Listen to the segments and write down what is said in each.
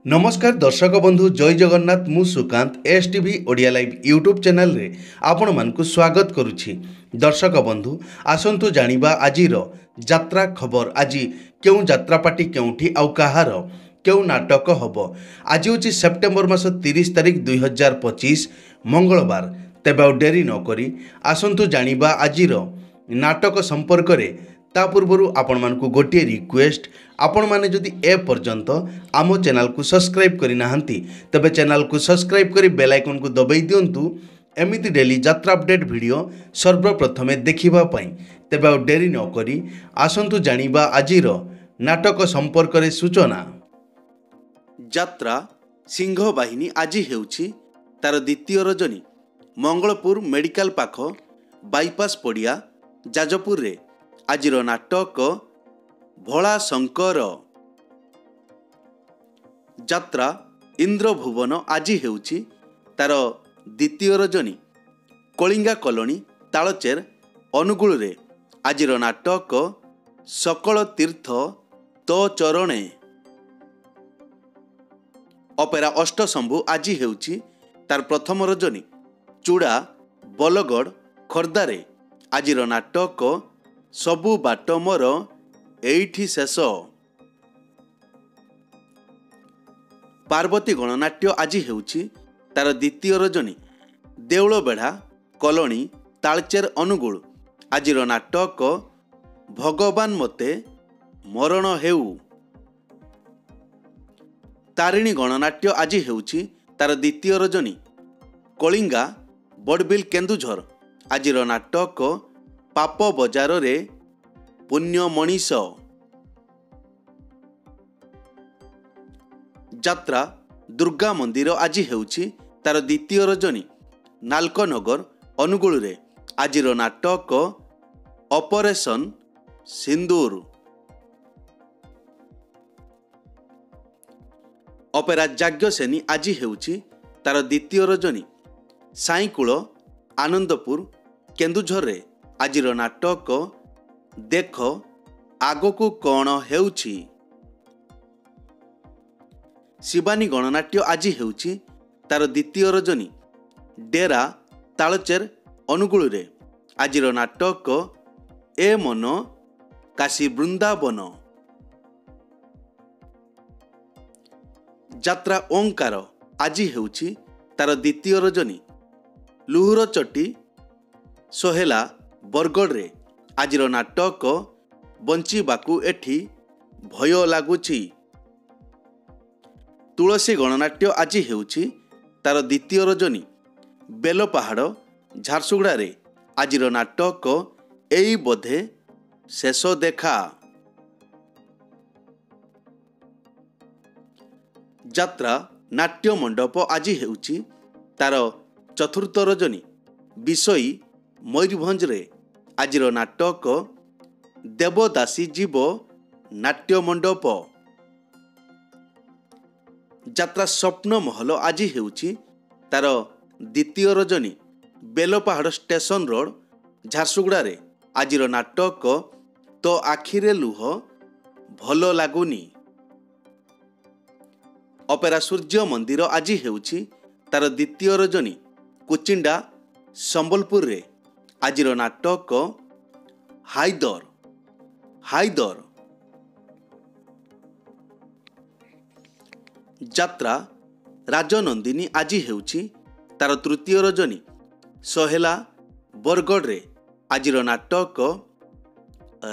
नमस्कार दर्शक बंधु जय जगन्नाथ मु Sukant S TV Odia live YouTube channel रे आपण मानकु स्वागत करुछि। दर्शक बंधु आसंतु जानिबा आजिर यात्रा खबर। आज केउ यात्रा पार्टी केउठी आउ कहार केउ नाटक हब। आज होछि सेप्टेम्बर मास 30 तारिख 2025 मंगलवार। तेबे आउ डेरी न करी आसंतु जानिबा आजिर नाटक संपर्क रे। ता पूर्व आपण मानकु गोटे रिक्वेस्ट, आपण माने जदि ए पर्यंत आम चैनल को सब्सक्राइब करि नाहंती तबे चैनल को सब्सक्राइब करी बेल आइकन को दबाई दियंतु एमिति डेली यात्रा अपडेट वीडियो सर्वप्रथमे देखिबा पई। तेबे आउ डेरी न करी आसंतु जानिबा आजिर नाटक संपर्क रे सूचना। यात्रा सिंह बाहिनी आज हेउछि तार द्वितीय रजनी मंगलपुर मेडिकल पाख बाईपास पड़िया जाजपुर रे आजिर नाटक भोला शंकर। यात्रा इंद्रभुवन आज हेउछि तार द्वितीय रजनी कलिंगा कॉलोनी तालचेर अनुगुल रे आजिर नाटक सकल तीर्थ तो चरणे। अपेरा अष्टशंभु आज हेउछि तार प्रथम रजनी चूड़ा बलगढ़ खोर्धारे आजिर नाटक सबु बाट मोर एइठी शेष। पार्वती गणनाट्य आज हेउछि तार द्वितीय रजनी देउल बेढ़ा कॉलोनी तालचेर अनुगुल आजिर नाटक भगवान मते मरण हेउ। तारिणी गणनाट्य आज हेउछि तार द्वितीय रजनी कलिंगा बड़बिल केन्दुझर आजिर नाटक पाप बजार रे पुण्य मनीष। यात्रा दुर्गा मंदिर आज हेउछि तार द्वितीय रजनी नालकनगर अनुगुल रे आजिर नाटक ऑपरेशन सिंदूर। अपेरा याज्ञसेनी आज हेउछि तार द्वितीय रजनी साईकूल आनंदपुर केन्दुझर रे आजिर नाटक देख आगकू कौन हेउछि। शिवानी गणनाट्य आज हेउछि तार द्वितीय रजनी डेरा तालचेर अनुगुल रे आजिर नाटक ए मन काशी वृंदावन। यात्रा ओंकार आज हेउछि तार द्वितीय रजनी लुहुर चटी सोहेला बरगढ़ रे आजिर नाटक बंचीबाकू एठी भय लागुछि। तुलसी गणनाट्य आज हेउछि तार द्वितीय रजनी बेलपहाड़ झारसुगुड़ा रे आजिर नाटक एई बोधे शेष देखा। यात्रा नाट्य मंडप आज हेउछि तार चतुर्थ रजनी विषयी मयूरभंज रे आजिर नाटक देवदासी जीव नाट्य मंडप। यात्रा स्वप्न महल आज हेउछि तार द्वितीय रजनी बेलपहाड़ स्टेशन रोड झारसुगुड़ा रे आजिर नाटक तो आखिरे लुह भल लागुनी। अपेरा सूर्य मंदिर आज हेउछि तार द्वितीय रजनी कुचिंडा संबलपुर रे आजिर नाटक हाइदर हाइदर। यात्रा राजनंदिनी आज हेउछि तार तृतीय रजनी सोहेला बरगढ़ रे आजिर नाटक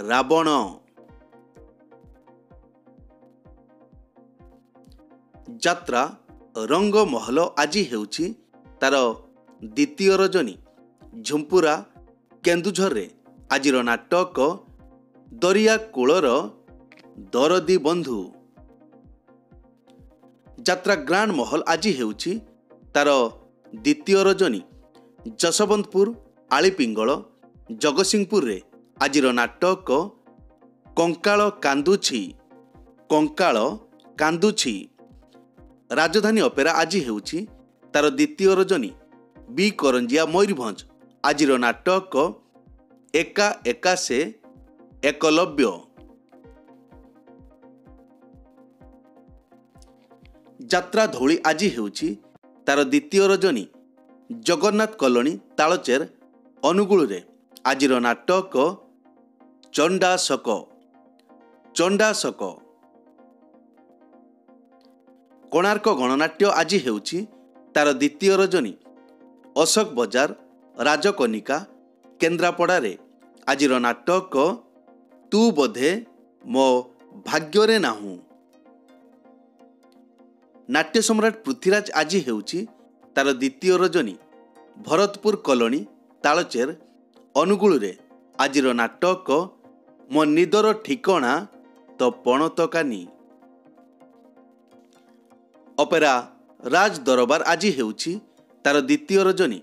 रावण। यात्रा रंग महल आज हेउछि तार द्वितीय रजनी झुंपुरा केन्दुझर रे आजिर नाटक दरिया कूलर दरदी बंधु। यात्रा ग्रांड महल आज हेउछि तार द्वितीय रजनी जसवंतपुर आलीपिंगल जगतसिंहपुर रे आजिर नाटक कंकाल कांदुछि कंकाल कांदुछि। राजधानी अपेरा आज हेउछि तार द्वितीय रजनी बी करंजिया मयूरभंज आजिर नाटक एका एका से एकलव्य। ଯାତ୍ରା ଧଉଳି ଆଜି ହେଉଛି ତାର ଦ୍ୱିତୀୟ ରଜନୀ। ଜଗନ୍ନାଥ କଲୋନୀ ତାଳଚେର ଅନୁଗୁଳରେ ଆଜିର ନାଟକ ଚଣ୍ଡାଶୋକ। ଚଣ୍ଡାଶୋକ। କୋଣାର୍କ ଗଣନାଟ୍ୟ ଆଜି ହେଉଛି ତାର ଦ୍ୱିତୀୟ ରଜନୀ। ଅଶୋକ ବଜାର ରାଜକନିକା କେନ୍ଦ୍ରାପଡ଼ାରେ ଆଜିର ନାଟକ ତୁ ବୋଧେ ମୋ ଭାଗ୍ୟରେ ନାହୁଁ। ନାଟ୍ୟ ସମ୍ରାଟ ପୃଥ୍ୱୀରାଜ ଆଜି ହେଉଛି ତାର ଦ୍ୱିତୀୟ ରଜନୀ। ଭରତପୁର କଲୋନୀ ତାଳଚେର ଅନୁଗୁଳରେ ଆଜିର ନାଟକ ମୋ ନିଦର ଠିକଣା ତ ପଣତକାନି। ଅପେରା ରାଜ ଦରବାର ଆଜି ହେଉଛି ତାର ଦ୍ୱିତୀୟ ରଜନୀ।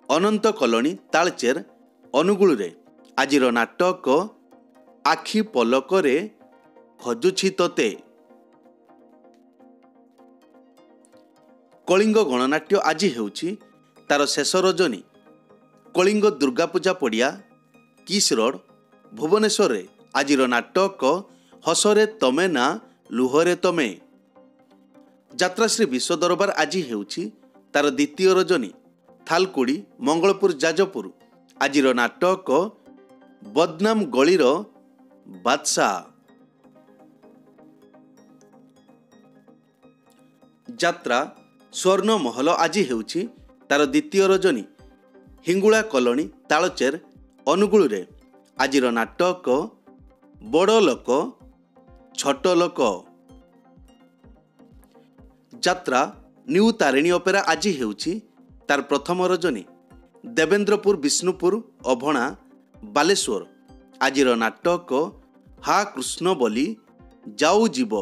ଅନନ୍ତ କଲୋନୀ ତାଳଚେର ଅନୁଗୁଳରେ ଆଜିର ନାଟକ ଆଖି ପଲକରେ ଖୋଜୁଛି ତୋତେ। କଳିଙ୍ଗ ଗଣନାଟ୍ୟ ଆଜି ହେଉଛି ତାର ଶେଷ ରଜନୀ। କଳିଙ୍ଗ ଦୁର୍ଗାପୂଜା ପଡ଼ିଆ କିସ୍ ରୋଡ ଭୁବନେଶ୍ୱରରେ ଆଜିର ନାଟକ ହସରେ ତମେ ନା ଲୁହରେ ତମେ। ଯାତ୍ରାଶ୍ରୀ ବିଶ୍ୱ ଦରବାର ଆଜି ହେଉଛି ତାର ଦ୍ୱିତୀୟ ରଜନୀ। ଥାଲକୁଡ଼ି ମଙ୍ଗଳପୁର ଯାଜପୁର ଆଜିର ନାଟକ ବଦନାମ ଗଳିର ବାଦଶାହ। ଯାତ୍ରା ସ୍ୱର୍ଣ୍ଣମହଲ ଆଜି ହେଉଛି ତାର ଦ୍ୱିତୀୟ ରଜନୀ। ହିଙ୍ଗୁଳା କଲୋନୀ ତାଳଚେର ଅନୁଗୁଳରେ ଆଜିର ନାଟକ ବଡ଼ ଲୋକ ଛୋଟ ଲୋକ। ଯାତ୍ରା ନ୍ୟୁ ତାରିଣୀ ଅପେରା ଆଜି ହେଉଛି ତାର ପ୍ରଥମ ରଜନୀ। ଦେବେନ୍ଦ୍ରପୁର ବିଷ୍ଣୁପୁର ଅଭଣା ବାଲେଶ୍ୱର ଆଜିର ନାଟକ ହା କୃଷ୍ଣ ବୋଲି ଯାଉ ଯିବ।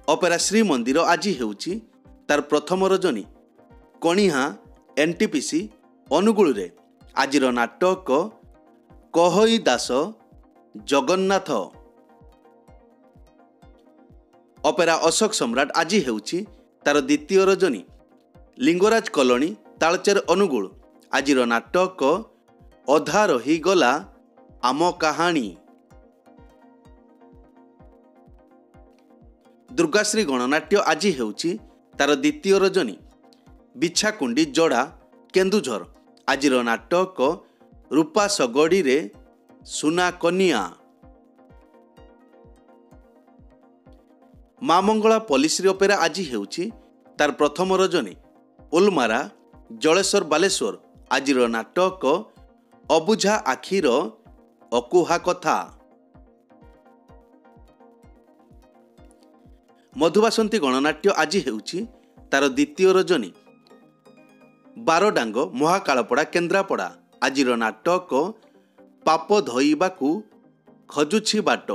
ଅପେରା ଶ୍ରୀମନ୍ଦିର ଆଜି ହେଉଛି ତାର ପ୍ରଥମ ରଜନୀ। କଣିହାଁ ଏନ୍ଟିପିସି ଅନୁଗୁଳରେ ଆଜିର ନାଟକ କହଇ ଦାସ ଜଗନ୍ନାଥ। ଅପେରା ଅଶୋକ ସମ୍ରାଟ ଆଜି ହେଉଛି ତାର ଦ୍ୱିତୀୟ ରଜନୀ। ଲିଙ୍ଗରାଜ କଲୋନୀ ତାଳଚେର ଅନୁଗୁଳ ଆଜିର ନାଟକ ଅଧା ରହିଗଲା ଆମ କାହାଣୀ। ଦୁର୍ଗାଶ୍ରୀ ଗଣନାଟ୍ୟ ଆଜି ହେଉଛି ତାର ଦ୍ୱିତୀୟ ରଜନୀ। ବିଛାକୁଣ୍ଡି ଯୋଡ଼ା କେନ୍ଦୁଝର ଆଜିର ନାଟକ ରୂପା ଶଗଡ଼ିରେ ସୁନା କନିଆ। ମା ମଙ୍ଗଳା ପଲ୍ଲିଶ୍ରୀ ଅପେରା ଆଜି ହେଉଛି ତାର ପ୍ରଥମ ରଜନୀ। ଉଲମାରା ଜଳେଶ୍ୱର ବାଲେଶ୍ୱର ଆଜିର ନାଟକ ଅବୁଝା ଆଖିର ଅକୁହା କଥା। ମଧୁବାସନ୍ତୀ ଗଣନାଟ୍ୟ ଆଜି ହେଉଛି ତାର ଦ୍ୱିତୀୟ ରଜନୀ। ବାରଡାଙ୍ଗ ମହାକାଳପଡ଼ା କେନ୍ଦ୍ରାପଡ଼ା ଆଜିର ନାଟକ ପାପ ଧୋଇବାକୁ ଖୋଜୁଛି ବାଟ।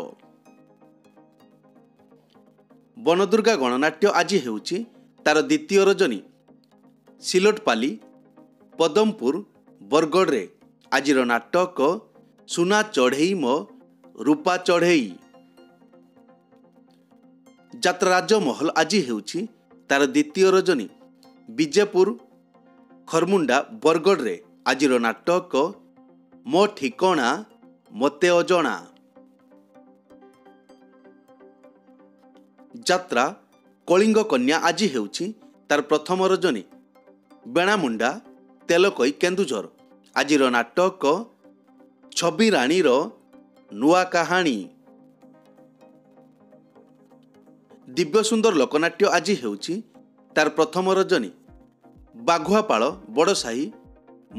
ବନଦୁର୍ଗା ଗଣନାଟ୍ୟ ଆଜି ହେଉଛି ତାର ଦ୍ୱିତୀୟ ରଜନୀ। ସିଲୋଟପାଲି ପଦମପୁର ବରଗଡ଼ରେ ଆଜିର ନାଟକ ସୁନା ଚଢ଼େଇ ମୋ ରୂପା ଚଢ଼େଇ। ଯାତ୍ରା ରାଜମହଲ ଆଜି ହେଉଛି ତାର ଦ୍ୱିତୀୟ ରଜନୀ। ବିଜେପୁର ଖରମୁଣ୍ଡା ବରଗଡ଼ରେ ଆଜିର ନାଟକ ମୋ ଠିକଣା ମୋତେ ଅଜଣା। ଯାତ୍ରା କଳିଙ୍ଗ କନ୍ୟା ଆଜି ହେଉଛି ତାର ପ୍ରଥମ ରଜନୀ। ବେଣାମୁଣ୍ଡା ତେଲକୋଇ କେନ୍ଦୁଝର ଆଜିର ନାଟକ ଛବି ରାଣୀର ନୂଆ କାହାଣୀ। ଦିବ୍ୟସୁନ୍ଦର ଲୋକନାଟ୍ୟ ଆଜି ହେଉଛି ତାର ପ୍ରଥମ ରଜନୀ। ବାଘୁଆପାଳ ବଡ଼ସାହି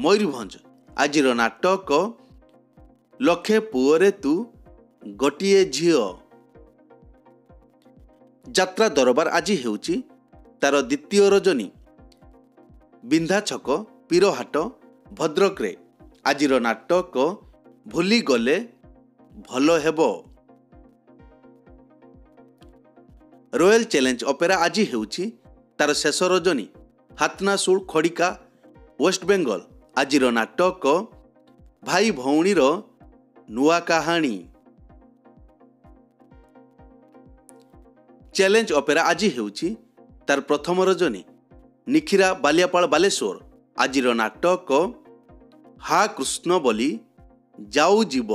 ମୟୂରଭଞ୍ଜ ଆଜିର ନାଟକ ଲକ୍ଷେ ପୁଅରେ ତୁ ଗୋଟିଏ ଝିଅ। ଯାତ୍ରା ଦରବାର ଆଜି ହେଉଛି ତାର ଦ୍ୱିତୀୟ ରଜନୀ। ବିନ୍ଧାଛକ ପୀରହାଟ ଭଦ୍ରକରେ ଆଜିର ନାଟକ ଭୁଲିଗଲେ ଭଲ ହେବ। ରୟାଲ ଚ୍ୟାଲେଞ୍ଜ ଅପେରା ଆଜି ହେଉଛି ତାର ଶେଷ ରଜନୀ। ହାତନାସୁଳ ଖଡ଼ିକା ୱେଷ୍ଟବେଙ୍ଗଲ ଆଜିର ନାଟକ ଭାଇ ଭଉଣୀର ନୂଆ କାହାଣୀ। ଚ୍ୟାଲେଞ୍ଜ ଅପେରା ଆଜି ହେଉଛି ତାର ପ୍ରଥମ ରଜନୀ। ନିଖିରା ବାଲିଆପାଳ ବାଲେଶ୍ୱର ଆଜିର ନାଟକ ହା କୃଷ୍ଣ ବୋଲି ଯାଉ ଯିବ।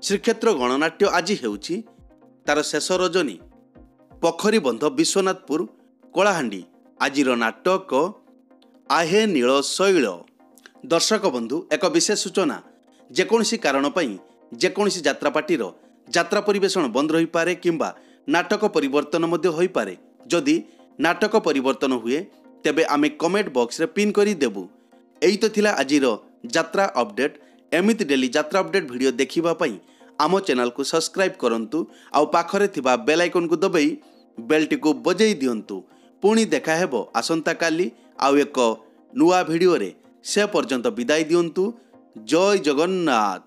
ଶ୍ରୀକ୍ଷେତ୍ର ଗଣନାଟ୍ୟ ଆଜି ହେଉଛି ତାର ଶେଷ ରଜନୀ। ପୋଖରୀ ବନ୍ଧ ବିଶ୍ୱନାଥପୁର କଳାହାଣ୍ଡି ଆଜିର ନାଟକ ଆହେ ନୀଳ ଶୈଳ। ଦର୍ଶକ ବନ୍ଧୁ, ଏକ ବିଶେଷ ସୂଚନା। ଯେକୌଣସି କାରଣ ପାଇଁ ଯେକୌଣସି ଯାତ୍ରାପାର୍ଟିର ଯାତ୍ରା ପରିବେଷଣ ବନ୍ଦ ରହିପାରେ କିମ୍ବା ନାଟକ ପରିବର୍ତ୍ତନ ମଧ୍ୟ ହୋଇପାରେ। ଯଦି ନାଟକ ପରିବର୍ତ୍ତନ ହୁଏ ତେବେ ଆମେ କମେଣ୍ଟ ବକ୍ସରେ ପିନ୍ କରି ଦେବୁ। ଏଇ ତ ଥିଲା ଆଜିର ଯାତ୍ରା ଅପଡେଟ୍। ଏମିତି ଡେଲି ଯାତ୍ରା ଅପଡେଟ୍ ଭିଡ଼ିଓ ଦେଖିବା ପାଇଁ ଆମ ଚ୍ୟାନେଲକୁ ସବସ୍କ୍ରାଇବ୍ କରନ୍ତୁ ଆଉ ପାଖରେ ଥିବା ବେଲ୍ ଆଇକନ୍କୁ ଦବାଇ ବେଲ୍ଟିକୁ ବଜାଇ ଦିଅନ୍ତୁ। ପୁଣି ଦେଖା ହେବ ଆସନ୍ତାକାଲି ଆଉ ଏକ ନୂଆ ଭିଡ଼ିଓରେ। ସେ ପର୍ଯ୍ୟନ୍ତ ବିଦାୟ ଦିଅନ୍ତୁ। ଜୟ ଜଗନ୍ନାଥ।